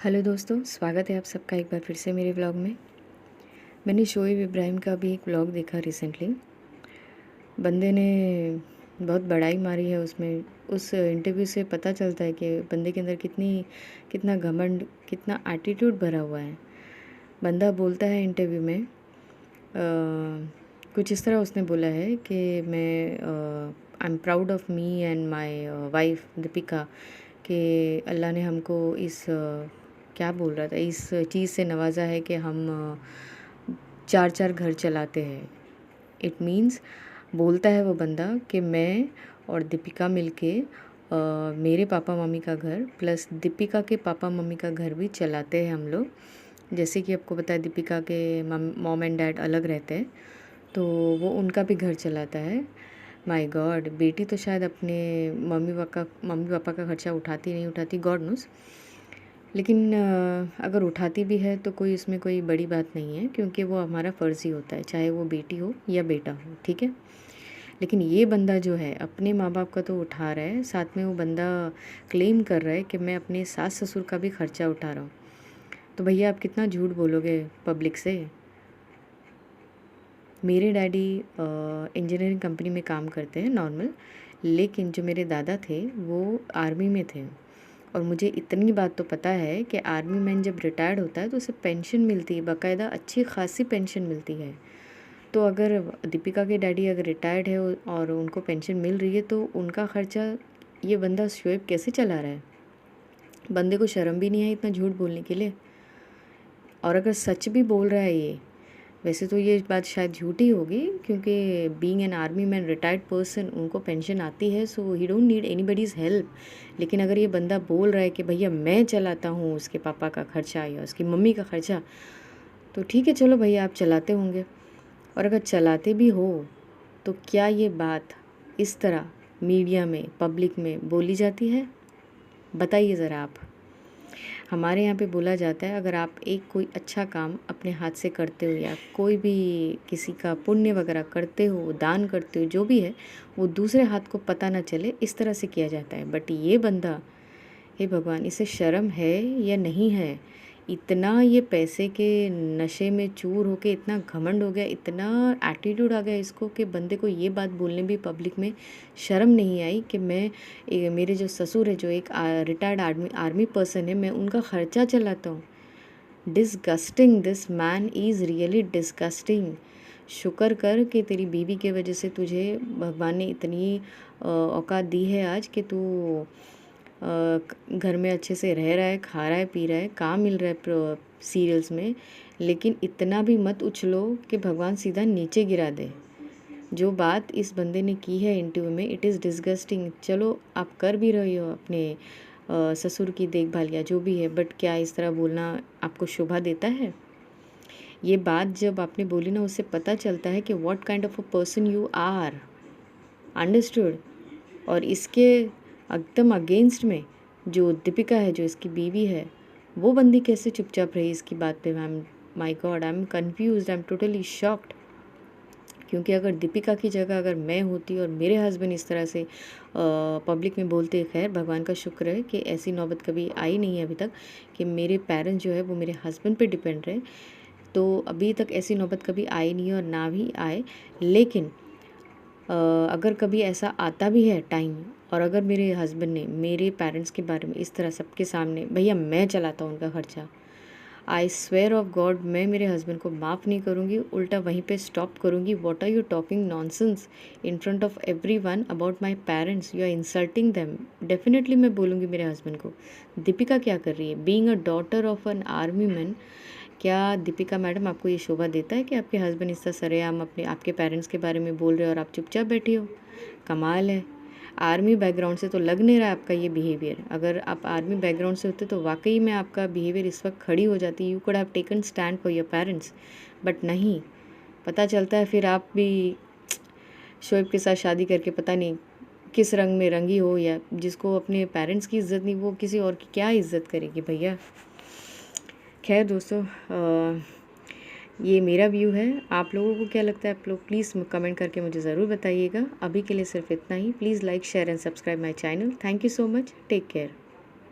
Hello दोस्तों, स्वागत है आप सबका एक बार फिर से मेरे व्लॉग में। मैंने शोएब इब्राहिम का भी एक व्लॉग देखा रिसेंटली। बंदे ने बहुत बड़ाई मारी है उसमें। उस इंटरव्यू से पता चलता है कि बंदे के अंदर कितना घमंड, कितना एटीट्यूड भरा हुआ है। बंदा बोलता है इंटरव्यू में कुछ इस तरह उसने बोला है कि मैं I am proud of me and my wife Deepika, कि अल्लाह ने हमको इस क्या बोल रहा था, इस चीज़ से नवाजा है कि हम 4 घर चलाते हैं। इट मीन्स बोलता है वो बंदा कि मैं और दीपिका मिलके मेरे पापा मम्मी का घर प्लस दीपिका के पापा मम्मी का घर भी चलाते हैं हम लोग। जैसे कि आपको पता है दीपिका के मॉम एंड डैड अलग रहते हैं, तो वो उनका भी घर चलाता है। माय गॉड, बेटी तो शायद अपने मम्मी पापा का खर्चा उठाती नहीं उठाती, गॉड नोस। लेकिन अगर उठाती भी है तो कोई इसमें कोई बड़ी बात नहीं है, क्योंकि वो हमारा फ़र्ज़ ही होता है, चाहे वो बेटी हो या बेटा हो, ठीक है। लेकिन ये बंदा जो है अपने माँ बाप का तो उठा रहा है, साथ में वो बंदा क्लेम कर रहा है कि मैं अपने सास ससुर का भी खर्चा उठा रहा हूँ। तो भैया आप कितना झूठ बोलोगे पब्लिक से। मेरे डैडी इंजीनियरिंग कंपनी में काम करते हैं नॉर्मल, लेकिन जो मेरे दादा थे वो आर्मी में थे। और मुझे इतनी बात तो पता है कि आर्मी मैन जब रिटायर्ड होता है तो उसे पेंशन मिलती है, बाकायदा अच्छी खासी पेंशन मिलती है। तो अगर दीपिका के डैडी अगर रिटायर्ड है और उनको पेंशन मिल रही है, तो उनका ख़र्चा ये बंदा शोएब कैसे चला रहा है। बंदे को शर्म भी नहीं है इतना झूठ बोलने के लिए। और अगर सच भी बोल रहा है ये, वैसे तो ये बात शायद झूठी होगी, क्योंकि being an army man retired person उनको पेंशन आती है, सो ही डोंट नीड एनीबडीज़ हेल्प। लेकिन अगर ये बंदा बोल रहा है कि भैया मैं चलाता हूँ उसके पापा का खर्चा या उसकी मम्मी का खर्चा, तो ठीक है, चलो भैया आप चलाते होंगे। और अगर चलाते भी हो तो क्या ये बात इस तरह मीडिया में पब्लिक में बोली जाती है? बताइए ज़रा आप। हमारे यहाँ पे बोला जाता है, अगर आप एक कोई अच्छा काम अपने हाथ से करते हो या कोई भी किसी का पुण्य वगैरह करते हो, दान करते हो, जो भी है वो दूसरे हाथ को पता ना चले, इस तरह से किया जाता है। बट ये बंदा, हे भगवान, इसे शर्म है या नहीं है? इतना ये पैसे के नशे में चूर होके इतना घमंड हो गया, इतना एटीट्यूड आ गया इसको कि बंदे को ये बात बोलने भी पब्लिक में शर्म नहीं आई कि मेरे जो ससुर है, जो एक रिटायर्ड आर्मी पर्सन है, मैं उनका ख़र्चा चलाता हूँ। Disgusting, this man is really disgusting. शुक्र कर कि तेरी बीवी के वजह से तुझे भगवान ने इतनी औकात दी है आज कि तू घर में अच्छे से रह रहा है, खा रहा है, पी रहा है, काम मिल रहा है सीरियल्स में। लेकिन इतना भी मत उछलो कि भगवान सीधा नीचे गिरा दे। जो बात इस बंदे ने की है इंटरव्यू में, इट इज़ डिस्गस्टिंग। चलो आप कर भी रहे हो अपने ससुर की देखभाल या जो भी है, बट क्या इस तरह बोलना आपको शोभा देता है? ये बात जब आपने बोली ना, उससे पता चलता है कि what kind of a person you are. Understood? और इसके एकदम अगेंस्ट में जो दीपिका है, जो इसकी बीवी है, वो बंदी कैसे चुपचाप रही इसकी बात पे? Ma'am, my God, I am confused, I am totally shocked. क्योंकि अगर दीपिका की जगह अगर मैं होती और मेरे हस्बैंड इस तरह से पब्लिक में बोलते, खैर भगवान का शुक्र है कि ऐसी नौबत कभी आई नहीं है अभी तक कि मेरे पेरेंट्स जो है वो मेरे हस्बैंड पे डिपेंड रहे, तो अभी तक ऐसी नौबत कभी आई नहीं है और ना भी आए। लेकिन अगर कभी ऐसा आता भी है टाइम, और अगर मेरे हस्बैंड ने मेरे पेरेंट्स के बारे में इस तरह सबके सामने, भैया मैं चलाता हूँ उनका खर्चा, आई स्वेयर ऑफ गॉड मैं मेरे हस्बैंड को माफ़ नहीं करूँगी, उल्टा वहीं पे स्टॉप करूँगी। What are you talking nonsense in front of everyone about my parents, you are insulting them. Definitely मैं बोलूँगी मेरे हस्बैंड को। दीपिका क्या कर रही है being a daughter of an army man? क्या दीपिका मैडम आपको ये शोभा देता है कि आपके हस्बैंड इस तरह सरेआम अपने आपके पेरेंट्स के बारे में बोल रहे हो और आप चुपचाप बैठी हो? कमाल है। आर्मी बैकग्राउंड से तो लग नहीं रहा है आपका ये बिहेवियर। अगर आप आर्मी बैकग्राउंड से होते तो वाकई में आपका बिहेवियर इस वक्त खड़ी हो जाती, you could have taken stand for your parents. But नहीं, पता चलता है फिर आप भी शोएब के साथ शादी करके पता नहीं किस रंग में रंगी हो, या जिसको अपने पेरेंट्स की इज़्ज़त नहीं वो किसी और की क्या इज़्ज़त करेगी भैया। खैर दोस्तों, ये मेरा व्यू है। आप लोगों को क्या लगता है? आप लोग प्लीज़ कमेंट करके मुझे ज़रूर बताइएगा। अभी के लिए सिर्फ इतना ही। Please like, share and subscribe my channel. Thank you so much. Take care.